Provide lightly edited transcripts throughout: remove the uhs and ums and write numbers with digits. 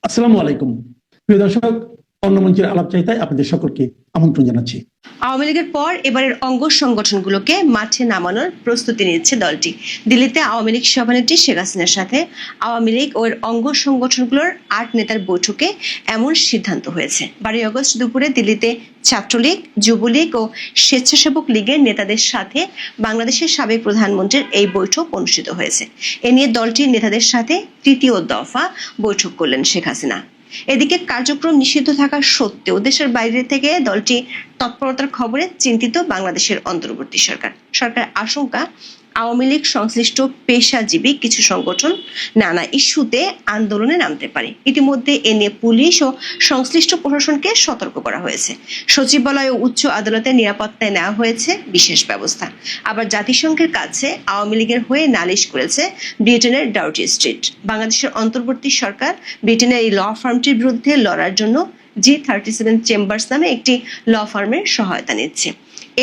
আসসালামু আলাইকুম। প্রিয় দর্শক, অন্যমঞ্চের আলাপচারিতায় আপনাদের সকলকে আমন্ত্রণ জানাচ্ছি। আওয়ামী লীগের পর এবারের অঙ্গ সংগঠনগুলোকে মাঠে নামানোর প্রস্তুতি নিচ্ছে দলটি। দিল্লিতে আওয়ামী লীগ সভানেত্রী শেখ হাসিনার সাথে আওয়ামী লীগ ও এর অঙ্গ সংগঠনগুলোর ৮ নেতার বৈঠকে এমন সিদ্ধান্ত হয়েছে। 12 আগস্ট দুপুরে দিল্লিতে ছাত্রলীগ, যুবলীগ ও স্বেচ্ছাসেবক লীগের নেতাদের সাথে বাংলাদেশের সাবেক প্রধানমন্ত্রীর এই বৈঠক অনুষ্ঠিত হয়েছে। এ নিয়ে দলটির নেতাদের সাথে তৃতীয় দফা বৈঠক করলেন শেখ হাসিনা। এদিকে কার্যক্রম নিষিদ্ধ থাকা সত্ত্বেও দেশের বাইরে থেকে দলটি তৎপরতার খবরে চিন্তিত বাংলাদেশের অন্তর্বর্তী সরকার। সরকারের আশঙ্কা, আওয়ামী লীগ সংশ্লিষ্ট পেশাজীবী কিছু সংগঠন নানা ইস্যুতে আন্দোলনে নামতে পারে। ইতিমধ্যে এ নিয়ে পুলিশ ও সংশ্লিষ্ট প্রশাসনকে সতর্ক করা হয়েছে। সচিবালয় ও উচ্চ আদালতের নিরাপত্তায় নেওয়া হয়েছে বিশেষ ব্যবস্থা। আবার জাতিসংঘের কাছে আওয়ামী লীগের হয়ে নালিশ করেছে ব্রিটেনের ডাউটি স্ট্রিট। বাংলাদেশের অন্তর্বর্তী সরকার ব্রিটেনের এই ল ফার্মটির বিরুদ্ধে লড়ার জন্য G37 চেম্বার্স নামে একটি ল ফার্মের সহায়তা নিচ্ছে।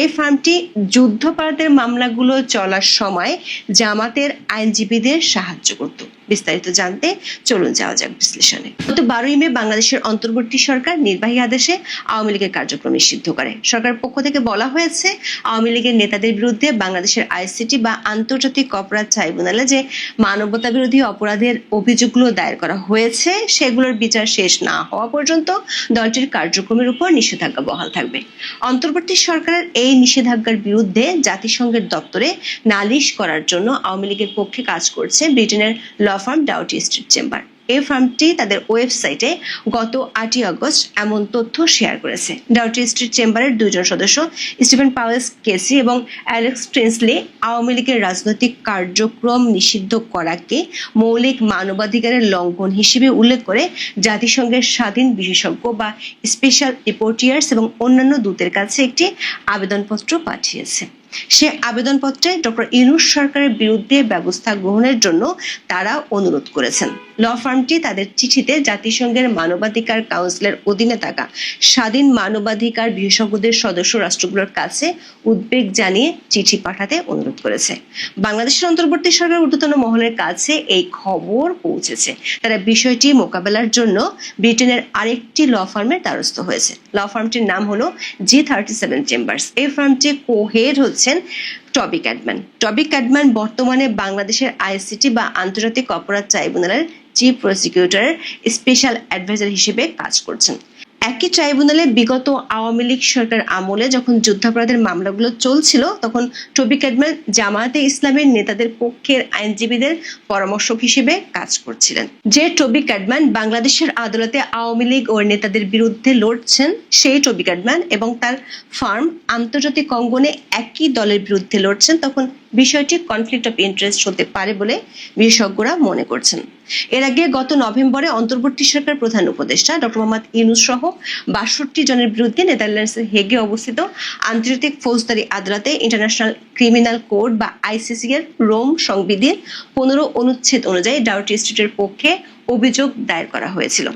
এই ফার্মটি যুদ্ধাপরাধের মামলাগুলো চলার সময় জামাতের আইনজীবীদের সাহায্য করত। বিস্তারিত জানতে চলুন যাওয়া যাক বিশ্লেষণে। গত 12 মে বাংলাদেশের অন্তর্বর্তী সরকার নির্বাহী আদেশে আওয়ামী লীগের কার্যক্রম নিষিদ্ধ করে। সরকারের পক্ষ থেকে বলা হয়েছে, আওয়ামী লীগের নেতাদের বিরুদ্ধে বাংলাদেশের আইসিটি বা আন্তর্জাতিক অপরাধ ট্রাইব্যুনালে যে মানবতা বিরোধী অপরাধের অভিযোগগুলো দায়ের করা হয়েছে সেগুলোর বিচার শেষ না হওয়া পর্যন্ত দলটির কার্যক্রমের উপর নিষেধাজ্ঞা বহাল থাকবে। অন্তর্বর্তী সরকারের এই নিষেধাজ্ঞার বিরুদ্ধে জাতিসংঘের দপ্তরে নালিশ করার জন্য আওয়ামী লীগের পক্ষে কাজ করছে ব্রিটেনের law firm Doughty Street chamber. এই ফার্মটি তাদের ওয়েবসাইটে গত 8 আগস্ট এমন তথ্য শেয়ার করেছে। ডাউটি স্ট্রিট চেম্বারের 2 জন সদস্য স্টিফেন পাওয়েলস কেসি এবং অ্যালেক্স ট্রেন্সলি আওয়ামী লীগের রাজনৈতিক কার্যক্রম নিষিদ্ধ করাকে মৌলিক মানবাধিকারের লঙ্ঘন হিসেবে উল্লেখ করে জাতিসংঘের স্বাধীন বিশেষজ্ঞ বা স্পেশাল রিপোর্টিয়ার্স এবং অন্যান্য দূতের কাছে একটি আবেদনপত্র পাঠিয়েছে। সে আবেদনপত্রে ডক্টর ইউনূস সরকারের বিরুদ্ধে ব্যবস্থা গ্রহণের জন্য তারা অনুরোধ করেছেন। ল ফার্মটি তাদের চিঠিতে জাতিসংঘের মানবাধিকার কাউন্সিলের অধীনে থাকা স্বাধীন মানবাধিকার বিশেষজ্ঞদের সদস্য রাষ্ট্রগুলোর কাছে উদ্বেগ জানিয়ে চিঠি পাঠাতে অনুরোধ করেছে। বাংলাদেশের অন্তর্বর্তী সরকার ঊর্ধ্বতন মহলের কাছে এই খবর পৌঁছেছে। তারা বিষয়টি মোকাবেলার জন্য ব্রিটেনের আরেকটি ল ফার্মের দ্বারস্থ হয়েছে। ল ফার্মটির নাম হলো G37 চেম্বার্স। এই ফার্মটি কো-হেড হচ্ছেন টবি ক্যাডম্যান বর্তমানে বাংলাদেশের আইসিটি বা আন্তর্জাতিক অপরাধ ট্রাইব্যুনালের চিফ প্রসিকিউটরের স্পেশাল অ্যাডভাইজার হিসেবে কাজ করছেন। একই ট্রাইব্যুনালে বিগত আওয়ামী লীগ সরকার আমলে যখন যুদ্ধাপরাধের মামলাগুলো চলছিল তখন টবি ক্যাডম্যান জামায়াতে ইসলামের নেতাদের পক্ষের আইনজীবীদের পরামর্শক হিসেবে কাজ করছিলেন। যে টবি ক্যাডম্যান বাংলাদেশের আদালতে আওয়ামী লীগ ও নেতাদের বিরুদ্ধে লড়ছেন, সেই টবি ক্যাডম্যান এবং তার ফার্ম আন্তর্জাতিক অঙ্গনে একই দলের বিরুদ্ধে লড়ছেন, তখন বিষয়টি কনফ্লিক্ট অফ ইন্টারেস্ট হতে পারে বলে বিশেষজ্ঞরা মনে করছেন। এর আগে গত নভেম্বরে অন্তর্বর্তী সরকার প্রধান উপদেষ্টা ডক্টর মোহাম্মদ ইউনূস সহ 62 জনের বিরুদ্ধে নেদারল্যান্ডসের হেগে অবস্থিত আন্তর্জাতিক ফৌজদারি আদালতে ইন্টারন্যাশনাল ক্রিমিনাল কোড বা আইসিসি এর রোম সংবিধির 15 অনুচ্ছেদ অনুযায়ী ডাউটি স্ট্রিটের পক্ষে অভিযোগ দায়ের করা হয়েছিল।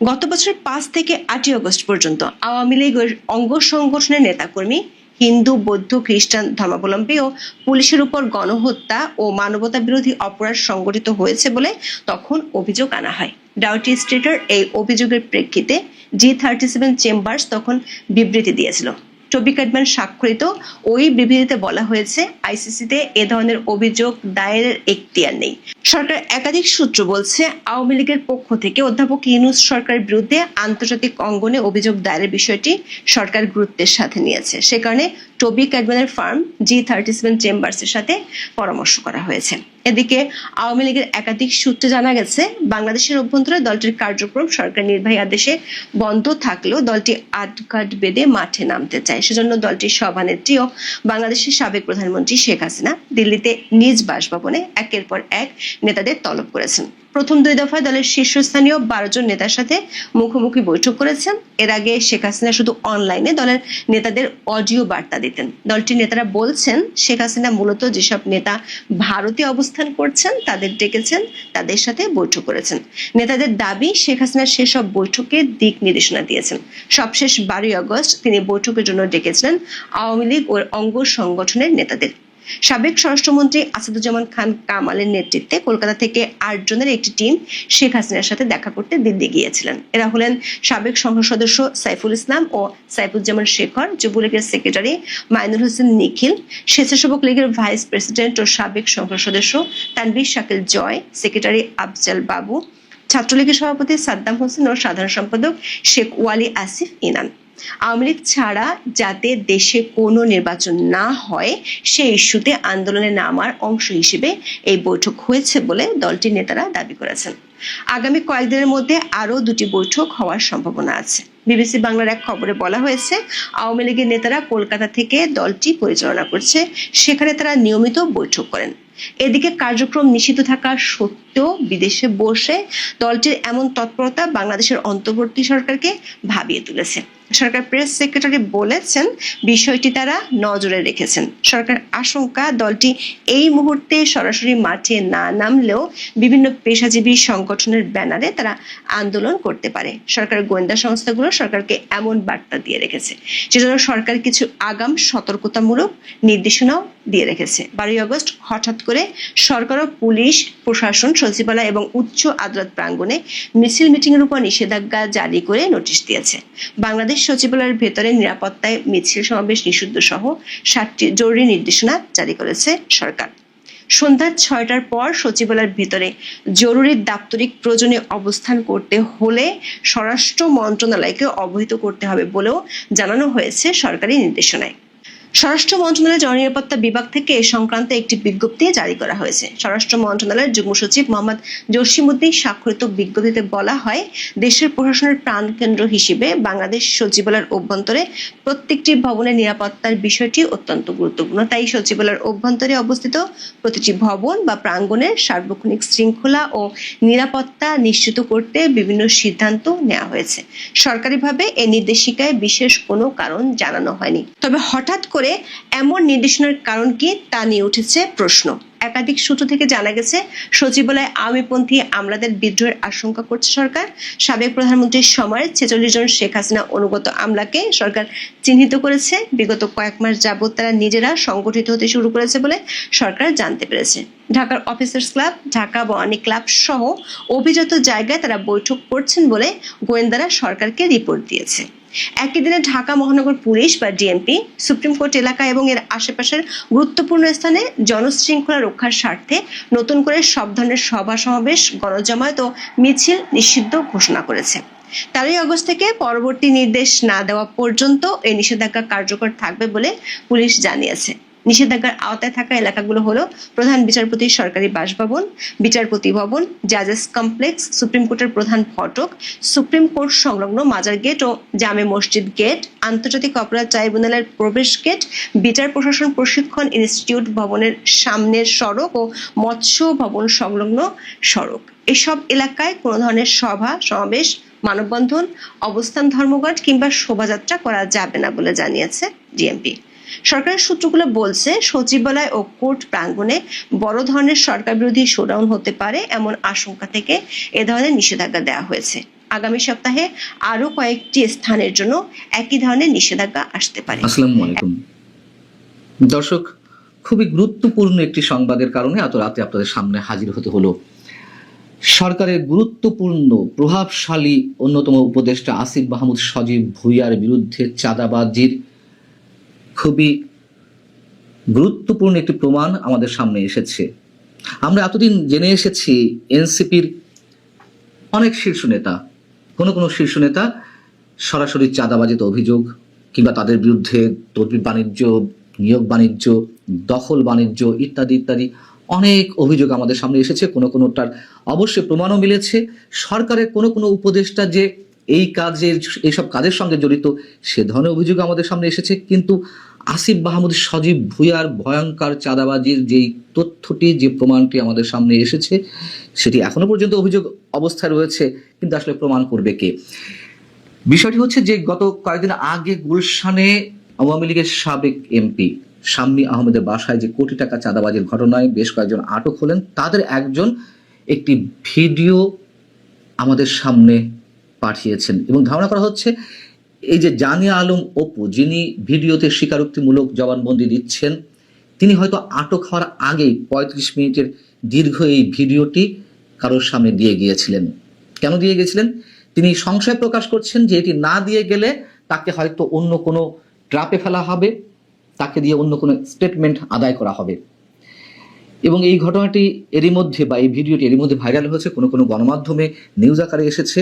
গত বছর 5 থেকে 8 আগস্ট পর্যন্ত আওয়ামী লীগের অঙ্গ সংগঠনের নেতাকর্মী, হিন্দু, বৌদ্ধ, খ্রিস্টান ধর্মাবলম্বী ও পুলিশের উপর গণহত্যা ও মানবতা বিরোধী অপরাধ সংঘটিত হয়েছে বলে তখন অভিযোগ আনা হয়। ডাউটি স্ট্রিটের এই অভিযোগের প্রেক্ষিতে G37 চেম্বার্স তখন বিবৃতি দিয়েছিল। টবি ক্যাডম্যান স্বাক্ষরিত ওই বিবৃতিতে বলা হয়েছে, আইসিসিতে এ ধরনের অভিযোগ দায়েরের এখতিয়ার নেই। সরকার একাধিক সূত্র বলছে, আওয়ামী লীগের পক্ষ থেকে অধ্যাপক ইউনূস সরকারের বিরুদ্ধে আন্তর্জাতিক অঙ্গনে অভিযোগ দায়েরের বিষয়টি সরকার গুরুত্বের সাথে নিয়েছে। সে কারণে টবি ক্যাডম্যানের ফার্ম G37 চেম্বার্সের সাথে পরামর্শ করা হয়েছে। এদিকে আওয়ামী লীগের একাধিক সূত্রে জানা গেছে, বাংলাদেশের অভ্যন্তরে দলটির কার্যক্রম সরকার নির্বাহী আদেশে বন্ধ থাকলেও দলটি আটঘাট বেঁধে মাঠে নামতে চায়। সেজন্য দলটির সভানেত্রী ও বাংলাদেশের সাবেক প্রধানমন্ত্রী শেখ হাসিনা দিল্লিতে নিজ বাসভবনে একের পর এক নেতাদের তলব করেছেন। প্রথম 2 দফায় দলের শীর্ষস্থানীয় 12 জন নেতার সাথে মুখোমুখি বৈঠক করেছেন। এর আগে শেখ হাসিনা শুধু অনলাইনে দলের নেতাদের অডিও বার্তা দিতেন। দলটির নেতারা বলছেন, শেখ হাসিনা মূলত যেসব নেতা ভারতে অবস্থান করছেন তাদের ডেকেছেন, তাদের সাথে বৈঠক করেছেন। নেতাদের দাবি, শেখ হাসিনা সেসব বৈঠকে দিক নির্দেশনা দিয়েছেন। সবশেষ 12 আগস্ট তিনি বৈঠকের জন্য ডেকেছিলেন আওয়ামী লীগ ও অঙ্গ সংগঠনের নেতাদের। সাবেক স্বরাষ্ট্রমন্ত্রী আসাদুজ্জামান খান কামালের নেতৃত্বে কলকাতা থেকে 8 জনের একটি টিম শেখ হাসিনার সাথে দেখা করতে দিল্লি গিয়েছিলেন। এরা হলেন সাবেক সংসদ সদস্য সাইফুল ইসলাম ও সাইফুজ্জামান শেখর, যুবলীগের সেক্রেটারি মাইনুল হোসেন নিখিল, স্বেচ্ছাসেবক লীগের ভাইস প্রেসিডেন্ট ও সাবেক সংসদ সদস্য তানভীর শাকিল জয়, সেক্রেটারি আফজাল বাবু, ছাত্রলীগের সভাপতি সাদ্দাম হোসেন ও সাধারণ সম্পাদক শেখ ওয়ালি আসিফ ইনান। আওয়ামী লীগ ছাড়া যাতে দেশে কোনো নির্বাচন না হয় সেই ইস্যুতে আন্দোলনে নামার অংশ হিসেবে এই বৈঠক হয়েছে বলে দলটির নেতারা দাবি করেছেন। আগামী কয়েকদিনের মধ্যে আরো 2টি বৈঠক হওয়ার সম্ভাবনা আছে। বিবিসি বাংলার এক খবরে বলা হয়েছে, আওয়ামী লীগের নেতারা কলকাতা থেকে দলটি পরিচালনা করছে, সেখানে তারা নিয়মিত বৈঠক করেন। এদিকে কার্যক্রম নিষিদ্ধ থাকা সত্ত্বেও বিদেশে বসে দলটির এমন তৎপরতা বাংলাদেশের অন্তর্বর্তী সরকারকে ভাবিয়ে তুলেছে। সরকার প্রেস সেক্রেটারি বলেছেন, বিষয়টি তারা নজরে রেখেছেন। সরকার আশঙ্কা দলটি এই মুহূর্তে সরাসরি মাঠে না নামলেও বিভিন্ন পেশাজীবী সংগঠনের ব্যানারে তারা আন্দোলন করতে পারে। সরকার গোয়েন্দা সংস্থাগুলো সরকারকে এমন বার্তা দিয়ে রেখেছে, যেজন্য সরকার কিছু আগাম সতর্কতামূলক নির্দেশনাও দিয়ে রেখেছে। 12 আগস্ট হঠাৎ করে সরকার ও পুলিশ প্রশাসন সচিবালয় এবং উচ্চ আদালত প্রাঙ্গণে মিছিল মিটিং এর উপর নিষেধাজ্ঞা জারি করে নোটিশ দিয়েছে। বাংলাদেশ সচিবালয়ের ভেতরে নিরাপত্তায় মিছিল সমাবেশ নিষিদ্ধ সহ 7টি জরুরি নির্দেশনা জারি করেছে সরকার। সন্ধ্যা 6টার পর সচিবালয়ের ভেতরে জরুরি দাপ্তরিক প্রয়োজনে অবস্থান করতে হলে স্বরাষ্ট্র মন্ত্রণালয়কে অবহিত করতে হবে বলেও জানানো হয়েছে সরকারি নির্দেশনায়। স্বরাষ্ট্র মন্ত্রণালয়ের জননিরাপত্তা বিভাগ থেকে এ সংক্রান্ত একটি বিজ্ঞপ্তি জারি করা হয়েছে। স্বরাষ্ট্র মন্ত্রণালয়ের যুগ্ম সচিব মোহাম্মদ জসিমউদ্দিন স্বাক্ষরিত বিজ্ঞপ্তিতে বলা হয়, দেশের প্রশাসনের প্রাণকেন্দ্র হিসেবে বাংলাদেশ সচিবালয়ের অভ্যন্তরে প্রত্যেকটি ভবনের নিরাপত্তার বিষয়টি অত্যন্ত গুরুত্বপূর্ণ। তাই সচিবালয়ের অভ্যন্তরে অবস্থিত প্রতিটি ভবন বা প্রাঙ্গণের সার্বক্ষণিক শৃঙ্খলা ও নিরাপত্তা নিশ্চিত করতে বিভিন্ন সিদ্ধান্ত নেওয়া হয়েছে। সরকারিভাবে এই নির্দেশিকায় বিশেষ কোনো কারণ জানানো হয়নি। তবে হঠাৎ করে এমন নির্দেশনার কারণ কি তা নিয়ে উঠেছে প্রশ্ন। একাধিক সূত্র থেকে জানা গেছে, সচিবালয়ে আওয়ামীপন্থী আমলাদের বিদ্রোহের আশঙ্কা করছে সরকার। সাবেক প্রধানমন্ত্রীর সময়ের 46 জন শেখ হাসিনা অনুগত আমলাকে সরকার চিহ্নিত করেছে। বিগত কয়েক মাস যাবৎ তারা নিজেরা সংগঠিত হতে শুরু করেছে বলে সরকার জানতে পেরেছে। ঢাকার officers club, Dhaka Banani club সহ অভিজাত জায়গায় তারা বৈঠক করছেন বলে গোয়েন্দারা সরকারকে রিপোর্ট দিয়েছে। একই দিনে ঢাকা মহানগর পুলিশ বা ডিএমপি সুপ্রিম কোর্ট এলাকা এবং এর আশেপাশের গুরুত্বপূর্ণ স্থানে জনশৃঙ্খলা রক্ষার স্বার্থে নতুন করে সব ধরনের সভা সমাবেশ, গণজমায়েত ও মিছিল নিষিদ্ধ ঘোষণা করেছে। 13 আগস্ট থেকে পরবর্তী নির্দেশ না দেওয়া পর্যন্ত এই নিষেধাজ্ঞা কার্যকর থাকবে বলে পুলিশ জানিয়েছে। নিষেধাজ্ঞার আওতায় থাকা এলাকাগুলো হলো প্রধান বিচারপতির সরকারি বাসভবন, বিচারপতি ভবন, জাজেস কমপ্লেক্স, সুপ্রিম কোর্টের প্রধান ফটক, সুপ্রিম কোর্ট সংলগ্ন মাজার গেট ও জামে মসজিদ গেট, আন্তর্জাতিক অপরাধ ট্রাইব্যুনালের প্রবেশ গেট, বিচার প্রশাসন প্রশিক্ষণ ইনস্টিটিউট ভবনের সামনের সড়ক ও মৎস্য ভবন সংলগ্ন সড়ক। এসব এলাকায় কোনো ধরনের সভা সমাবেশ, মানববন্ধন, অবস্থান ধর্মঘট কিংবা শোভাযাত্রা করা যাবে না বলে জানিয়েছে ডিএমপি। সরকারের সূত্রগুলো বলছে, সচিবালয় ও কোর্ট প্রাঙ্গণে বড় ধরনের সরকার বিরোধী শোডাউন হতে পারে এমন আশঙ্কা থেকে এ ধরনের নিষেধাজ্ঞা দেওয়া হয়েছে। আগামী সপ্তাহে আরো কয়েকটি স্থানের জন্য একই ধরনের নিষেধাজ্ঞা আসতে পারে। আসসালামু আলাইকুম দর্শক, খুবই গুরুত্বপূর্ণ একটি সংবাদের কারণে এত রাতে আপনাদের সামনে হাজির হতে হলো। সরকারের গুরুত্বপূর্ণ প্রভাবশালী অন্যতম উপদেষ্টা আসিফ মাহমুদ সজীব ভুঁইয়ার বিরুদ্ধে চাঁদাবাজির খুবই গুরুত্বপূর্ণ একটি প্রমাণ আমাদের সামনে এসেছে। আমরা এতদিন জেনে এসেছি এনসিপির অনেক শীর্ষ নেতা, কোনো শীর্ষ নেতা সরাসরি চাঁদাবাজিতে অভিযোগ কিংবা তাদের বিরুদ্ধে তদবির বাণিজ্য, নিয়োগ বাণিজ্য, দখল বাণিজ্য ইত্যাদি ইত্যাদি অনেক অভিযোগ আমাদের সামনে এসেছে। কোনোটার অবশ্যই প্রমাণও মিলেছে। সরকারের কোনো উপদেষ্টা যে এইসব কাজের সঙ্গে জড়িত সে ধরনের অভিযোগ আমাদের সামনে এসেছে। কিন্তু আসিফ মাহমুদ সজীব ভুঁইয়ার ভয়ঙ্কর চাঁদাবাজির যেই তথ্যটি, যে প্রমাণটি আমাদের সামনে এসেছে, সেটি এখনো পর্যন্ত অভিযোগ অবস্থায় রয়েছে, কিন্তু আসলে প্রমাণ করবে কে? বিষয়টি হচ্ছে যে গত কয়েকদিন আগে গুলশানে আওয়ামী লীগের সাবেক এমপি শাম্মী আহমেদের বাসায় যে কোটি টাকা চাঁদাবাজির ঘটনায় বেশ কয়েকজন আটক হলেন, তাদের একজন একটি ভিডিও আমাদের সামনে পাঠিয়েছেন এবং ধারণা করা হচ্ছে এই যে জানিয়া আলম অপু, যিনি ভিডিওতে স্বীকারোক্তিমূলক জবানবন্দি দিচ্ছেন, তিনি হয়তো আটক হওয়ার আগেই ৩৫ মিনিটের দীর্ঘ এই ভিডিওটি কারোর সামনে দিয়ে গিয়েছিলেন। কেন দিয়ে গেছিলেন? তিনি সংশয় প্রকাশ করছেন যে এটি না দিয়ে গেলে তাকে হয়তো অন্য কোনো ট্র্যাপে ফেলা হবে, তাকে দিয়ে অন্য কোনো স্টেটমেন্ট আদায় করা হবে। এবং এই ঘটনাটি এরই মধ্যে বা এই ভিডিওটি এরই মধ্যে ভাইরাল হয়েছে, কোনো কোনো গণমাধ্যমে নিউজ আকারে এসেছে।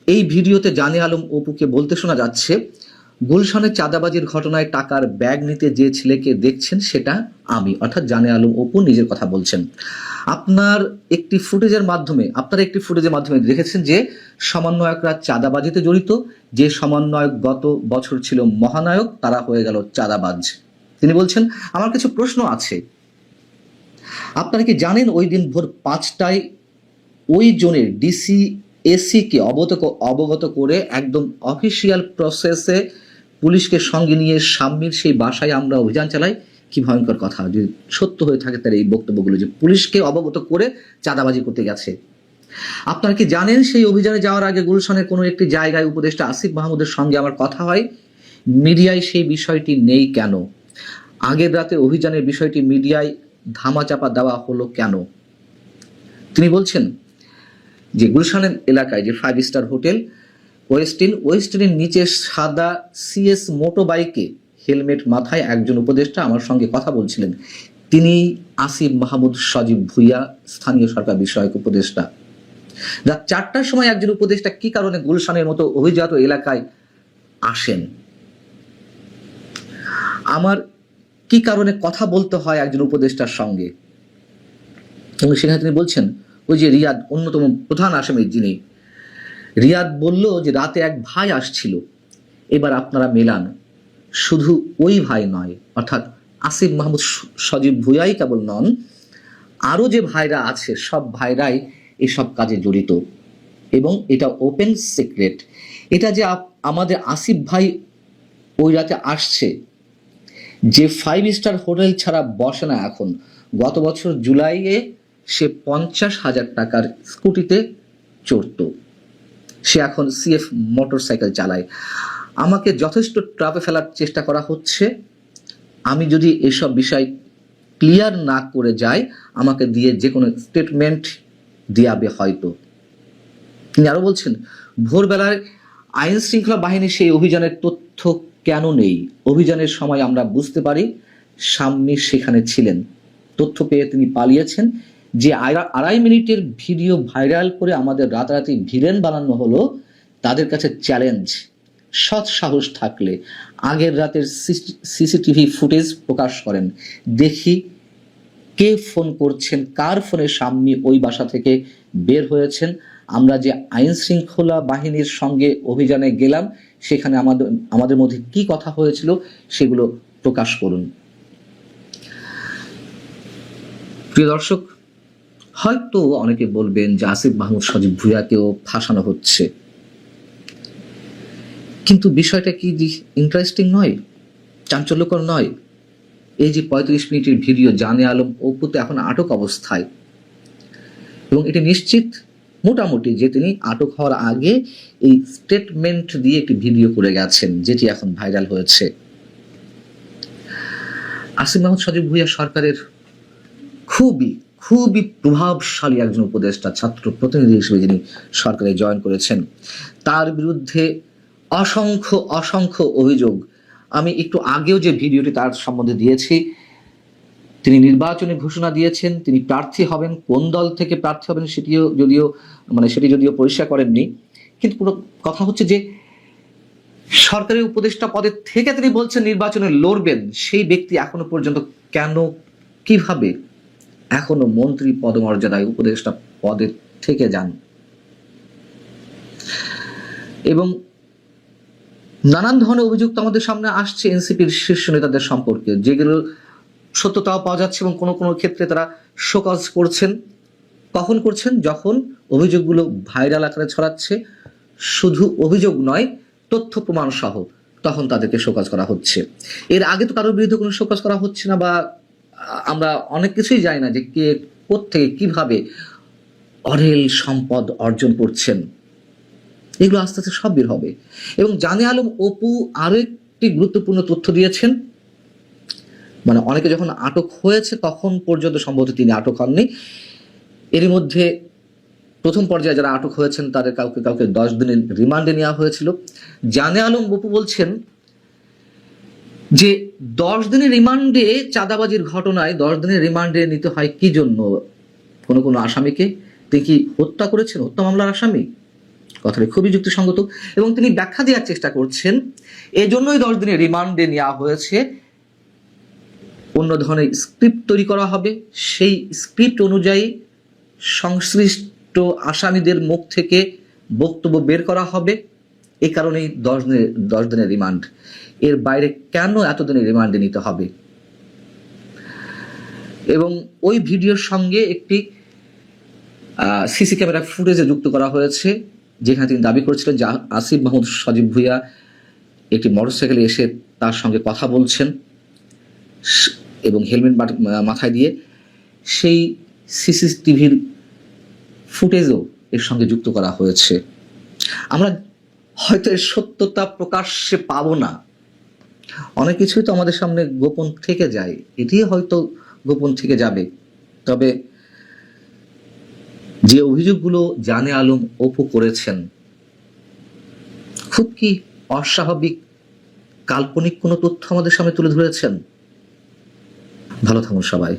এই ভিডিওতে জানে আলম অপুকে বলতে শোনা যাচ্ছে, গুলশানের চাঁদাবাজির ঘটনায় টাকার ব্যাগ নিতে যে ছেলেকে দেখছেন সেটা আমি, অর্থাৎ জানে আলম অপু নিজের কথা বলছেন। আপনারা একটি ফুটেজের মাধ্যমে দেখেছেন যে সমন্বয়করা চাঁদাবাজিতে জড়িত, যে সমন্বয়ক গত বছর ছিল মহানায়ক, তারা হয়ে গেল চাঁদাবাজ। তিনি বলছেন, আমার কিছু প্রশ্ন আছে। আপনারা কি জানেন ওই দিন ভোর 5টায় ওই জোনের ডিসি এসিকে অবগত করে একদম অফিসিয়াল প্রসেসে পুলিশকে সঙ্গে নিয়ে শাম্মীর সেই বাসায় আমরা অভিযান চালাই? কি ভয়ঙ্কর কথা যদি সত্য হয়ে থাকে তার এই বক্তব্যগুলো, যে পুলিশকে অবগত করে চাঁদাবাজি করতে গেছে। আপনারা কি জানেন সেই অভিযানে যাওয়ার আগে গুলশানের কোনো একটি জায়গায় উপদেষ্টা আসিফ মাহমুদের সঙ্গে আমার কথা হয়? মিডিয়ায় সেই বিষয়টি নেই কেন? আগের রাতে অভিযানের বিষয়টি মিডিয়ায় ধামাচাপা দেওয়া হলো কেন? তিনি বলছেন যে গুলশানের এলাকায় যে 5 স্টার হোটেল ওয়েস্টিনের নিচে সাদা সিএস মোটো বাইকে হেলমেট মাথায় একজন উপদেষ্টা আমার সঙ্গে কথা বলছিলেন। তিনি আসিফ মাহমুদ সজীব ভুইয়া, স্থানীয় সরকার বিষয়ক উপদেষ্টা। রাত 4টার সময় একজন উপদেষ্টা কি কারণে গুলশানের মতো অভিজাত এলাকায় আসেন? আমার কি কারণে কথা বলতে হয় একজন উপদেষ্টার সঙ্গে? এবং সেখানে তিনি বলছেন, ওই যে রিয়াদ অন্যতম প্রধান আসামি, যিনি রিয়াদ বলল যে রাতে এক ভাই আসছিল। এবার আপনারা মেলান, শুধু ওই ভাই নয়, অর্থাৎ আসিফ মাহমুদ সজীব ভুইয়াই কেবল নন, আরো যে ভাইরা আছে সব ভাইরাই এসব কাজে জড়িত। এবং এটা ওপেন সিক্রেট। এটা যে আমাদের আসিফ ভাই ওই রাতে আসছে, যে 5 স্টার হোটেল ছাড়া বসে না এখন, গত বছর জুলাইয়ে সে 50,000 টাকার স্কুটিতে চড়ত, সে এখন সিএফ মোটরসাইকেল চালায়। আমাকে যথেষ্ট ট্রাপে ফেলার চেষ্টা করা হচ্ছে। আমি যদি এসব বিষয় ক্লিয়ার না করে যাই, আমাকে দিয়ে যে কোনো স্টেটমেন্ট দিয়াবে হয়তো। তিনি আরো বলছেন, ভোরবেলায় আইন শৃঙ্খলা বাহিনীর সেই অভিযানের তথ্য কেন নেই? অভিযানের সময় আমরা বুঝতে পারি শাম্মী সেখানে ছিলেন। তথ্য পেয়ে তিনি পালিয়েছেন। যে 2.5 মিনিটের ভিডিও ভাইরাল করে আমাদের রাতারাতি ভিলেন বানানো হলো, তাদের কাছে চ্যালেঞ্জ, সৎ সাহস থাকলে আগের রাতের সিসিটিভি ফুটেজ প্রকাশ করেন, দেখি কে ফোন করছেন, কার ফোনে শাম্মী ওই বাসা থেকে বের হয়েছেন। আমরা যে আইন শৃঙ্খলা বাহিনীর সঙ্গে অভিযানে গেলাম, সেখানে আমাদের মধ্যে কি কথা হয়েছিল সেগুলো প্রকাশ করুন। প্রিয় দর্শক, হয়তো অনেকে বলবেন যে আসিফ মাহমুদ সজীব ভুইয়াকেও ফাঁসানো হচ্ছে, কিন্তু বিষয়টা কি ইন্টারেস্টিং নয়, চাঞ্চল্যকর নয়? এই যে 35 মিনিটের ভিডিও, জানে আলম অপু তো এখন আটক অবস্থায়, এবং এটি নিশ্চিত মোটামুটি যে তিনি আটক হওয়ার আগে এই স্টেটমেন্ট দিয়ে একটি ভিডিও করে গেছেন, যেটি এখন ভাইরাল হয়েছে। আসিফ মাহমুদ সজীব ভুইয়া সরকারের খুবই প্রভাবশালী একজন উপদেষ্টা, ছাত্র প্রতিনিধি হিসেবে যিনি সরকারে জয়েন করেছেন। তার বিরুদ্ধে অসংখ্য অভিযোগ। আমি একটু আগেও যে ভিডিওটি তার সম্বন্ধে দিয়েছি, তিনি নির্বাচনে ঘোষণা দিয়েছেন তিনি প্রার্থী হবেন, কোন দল থেকে প্রার্থী হবেন সেটি যদিও পরিষ্কার করেননি। কিন্তু পুরো কথা হচ্ছে যে সরকারি উপদেষ্টা পদে থেকে তিনি বলছেন নির্বাচনে লড়বেন, সেই ব্যক্তি এখনো পর্যন্ত কেন, কিভাবে এখনো মন্ত্রী পদমর্যাদায় উপদেষ্টা পদে থেকে যান? এবং নানান ধরনের অভিযোগ আমাদের সামনে আসছে এনসিপির শীর্ষ নেতাদের সম্পর্কে, যেগুলো সত্যতাও পাওয়া যাচ্ছে, এবং কোনো কোনো ক্ষেত্রে তারা শোকজ করছেন। কখন করছেন? যখন অভিযোগগুলো ভাইরাল আকারে ছড়াচ্ছে, শুধু অভিযোগ নয়, তথ্য প্রমাণ সহ, তখন তাদেরকে শোকজ করা হচ্ছে। এর আগে তো কারোর বিরুদ্ধে কোনো শোকজ করা হচ্ছে না, বা আমরা অনেক কিছুই জানি না যে কে কোত্থেকে কিভাবে অঢেল সম্পদ অর্জন করছেন। এগুলো আস্তে আস্তে সব বের হবে। এবং জানে আলম অপু আরো একটি গুরুত্বপূর্ণ তথ্য দিয়েছেন, মানে অনেকে যখন আটক হয়েছে তখন পর্যন্ত সম্ভবত তিনি আটক হননি। এরই মধ্যে প্রথম পর্যায়ে যারা আটক হয়েছেন তাদের কাউকে কাউকে 10 দিনের রিমান্ডে নেওয়া হয়েছিল। জানে আলম বপু বলছেন যে 10 দিনের রিমান্ডে চাঁদাবাজির ঘটনায় 10 দিনের রিমান্ডে নিতে হয় কি জন্য? কোনো আসামিকে তিনি কি হত্যা করেছেন, হত্যা মামলার আসামি? কথাটি খুবই যুক্তিসঙ্গত এবং তিনি ব্যাখ্যা দেওয়ার চেষ্টা করছেন এজন্যই 10 দিনের রিমান্ডে নেওয়া হয়েছে। অন্য ধরনের স্ক্রিপ্ট তৈরি করা হবে, সেই স্ক্রিপ্ট অনুযায়ী সংশ্লিষ্ট আসামিদের মুখ থেকে বক্তব্য বের করা হবে। এই কারণেই 10 দিনের রিমান্ড। এর বাইরে কেন এত দিনের রিমান্ডে নিতে হবে? এবং ওই ভিডিওর সঙ্গে একটি সিসি ক্যামেরা ফুটেজে যুক্ত করা হয়েছে, যেখানে তিনি দাবি করেছিলেন যে আসিফ মাহমুদ সজীব ভুঁইয়া একটি মোটরসাইকেলে এসে তার সঙ্গে কথা বলছেন এবং হেলমেট মাথায় দিয়ে। সেই সিসিটিভির ফুটেজও এর সঙ্গে যুক্ত করা হয়েছে। আমরা হয়তো এর সত্যতা প্রকাশ্যে পাবো না, অনেক কিছুই তো আমাদের সামনে গোপন থেকে যায়, এটি হয়তো গোপন থেকে যাবে। তবে যে অভিযোগগুলো জানে আলম অপু করেছেন, খুব কি অস্বাভাবিক কাল্পনিক কোনো তথ্য আমাদের সামনে তুলে ধরেছেন? ভালো থাকুন সবাই।